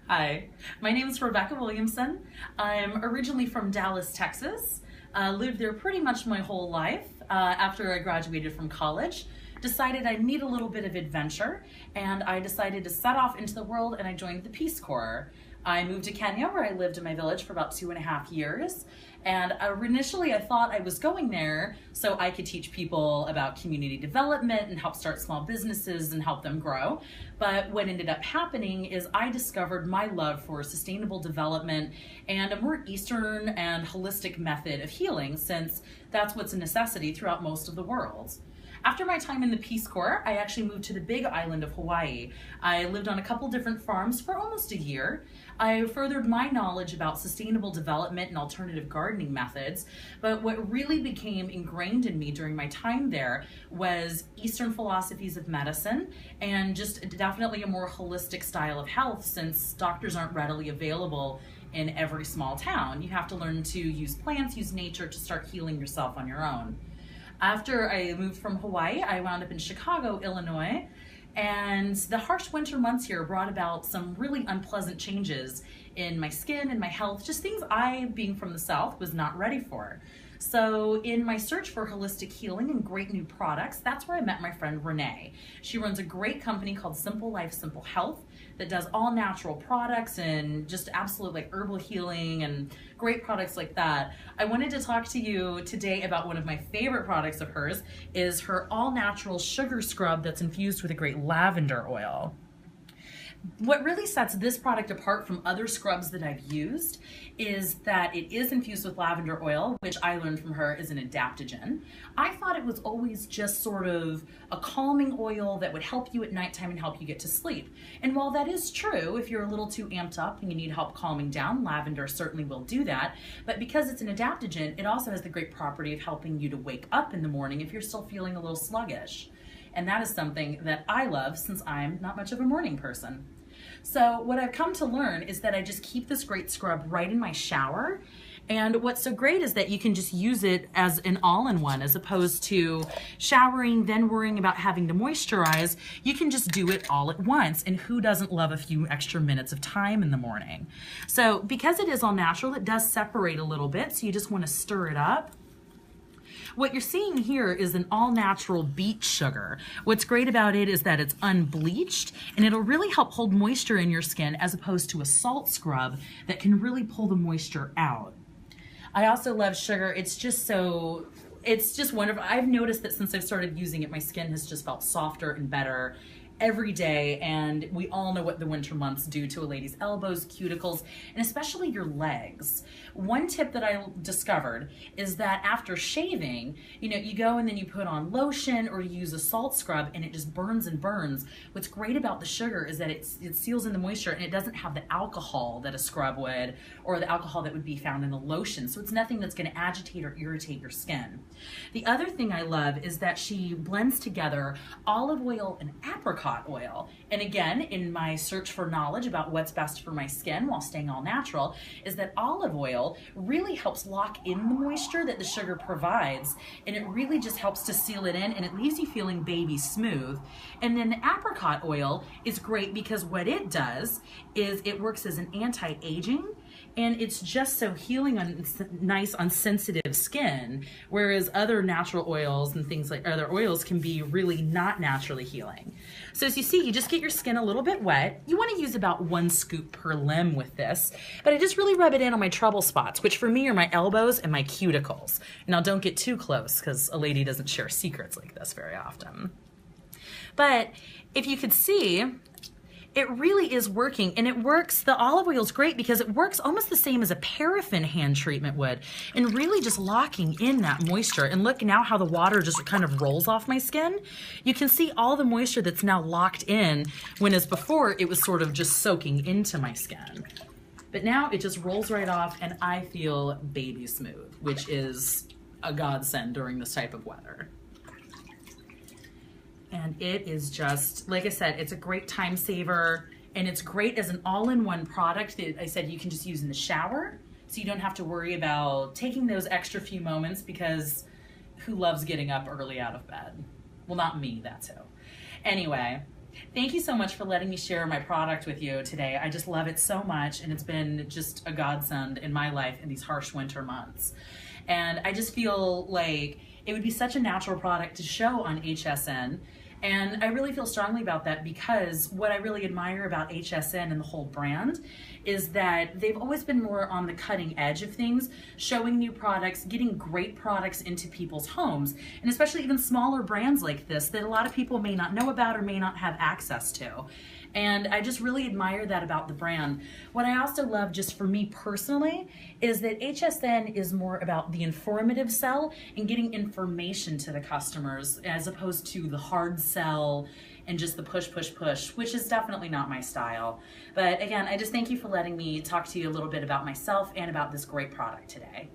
Hi, my name is Rebecca Williamson. I'm originally from Dallas, Texas. Lived there pretty much my whole life. After I graduated from college, decided I need a little bit of adventure, and I decided to set off into the world, and I joined the Peace Corps. I moved to Kenya, where I lived in my village for about 2.5 years. And initially I thought I was going there so I could teach people about community development and help start small businesses and help them grow. But what ended up happening is I discovered my love for sustainable development and a more Eastern and holistic method of healing, since that's what's a necessity throughout most of the world. After my time in the Peace Corps, I actually moved to the big island of Hawaii. I lived on a couple different farms for almost a year. I furthered my knowledge about sustainable development and alternative gardening methods, but what really became ingrained in me during my time there was Eastern philosophies of medicine and just definitely a more holistic style of health, since doctors aren't readily available in every small town. You have to learn to use plants, use nature to start healing yourself on your own. After I moved from Hawaii, I wound up in Chicago, Illinois, and the harsh winter months here brought about some really unpleasant changes in my skin and my health, just things I, being from the South, was not ready for. So in my search for holistic healing and great new products, that's where I met my friend Renee. She runs a great company called Simple Life, Simple Health that does all natural products and just absolute like herbal healing and great products like that. I wanted to talk to you today about one of my favorite products of hers, is her all natural sugar scrub that's infused with a great lavender oil. What really sets this product apart from other scrubs that I've used is that it is infused with lavender oil, which I learned from her is an adaptogen. I thought it was always just sort of a calming oil that would help you at nighttime and help you get to sleep. And while that is true, if you're a little too amped up and you need help calming down, lavender certainly will do that. But because it's an adaptogen, it also has the great property of helping you to wake up in the morning if you're still feeling a little sluggish. And that is something that I love, since I'm not much of a morning person. So what I've come to learn is that I just keep this great scrub right in my shower. And what's so great is that you can just use it as an all-in-one, as opposed to showering, then worrying about having to moisturize. You can just do it all at once. And who doesn't love a few extra minutes of time in the morning? So because it is all natural, it does separate a little bit. So you just want to stir it up. What you're seeing here is an all-natural beet sugar. What's great about it is that it's unbleached, and it'll really help hold moisture in your skin, as opposed to a salt scrub that can really pull the moisture out. I also love sugar. It's just wonderful. I've noticed that since I've started using it, my skin has just felt softer and better every day, and we all know what the winter months do to a lady's elbows, cuticles, and especially your legs. One tip that I discovered is that after shaving, you go and then you put on lotion or you use a salt scrub and it just burns and burns. What's great about the sugar is that it seals in the moisture, and it doesn't have the alcohol that a scrub would, or the alcohol that would be found in a lotion. So it's nothing that's going to agitate or irritate your skin. The other thing I love is that she blends together olive oil and apricot oil. And again, in my search for knowledge about what's best for my skin while staying all natural, is that olive oil really helps lock in the moisture that the sugar provides, and it really just helps to seal it in, and it leaves you feeling baby smooth. And then the apricot oil is great because what it does is it works as an anti-aging, and it's just so healing on nice on sensitive skin, whereas other natural oils and things like other oils can be really not naturally healing. So as you see, you just get your skin a little bit wet. You want to use about 1 scoop per limb with this, but I just really rub it in on my trouble spots, which for me are my elbows and my cuticles. Now don't get too close, because a lady doesn't share secrets like this very often. But if you could see, it really is working, and it works, the olive oil is great because it works almost the same as a paraffin hand treatment would, and really just locking in that moisture. And look now how the water just kind of rolls off my skin. You can see all the moisture that's now locked in, when as before it was sort of just soaking into my skin. But now it just rolls right off, and I feel baby smooth, which is a godsend during this type of weather. And it is just, like I said, it's a great time saver, and it's great as an all-in-one product that I said you can just use in the shower, so you don't have to worry about taking those extra few moments, because who loves getting up early out of bed? Well, not me, that's who. Anyway, Thank you so much for letting me share my product with you today. I just love it so much, and it's been just a godsend in my life in these harsh winter months. And I just feel like it would be such a natural product to show on HSN. And I really feel strongly about that because what I really admire about HSN and the whole brand is that they've always been more on the cutting edge of things, showing new products, getting great products into people's homes, and especially even smaller brands like this that a lot of people may not know about or may not have access to. And I just really admire that about the brand. What I also love, just for me personally, is that HSN is more about the informative sell and getting information to the customers as opposed to the hard sell and just the push, push, push, which is definitely not my style. But again, I just thank you for letting me talk to you a little bit about myself and about this great product today.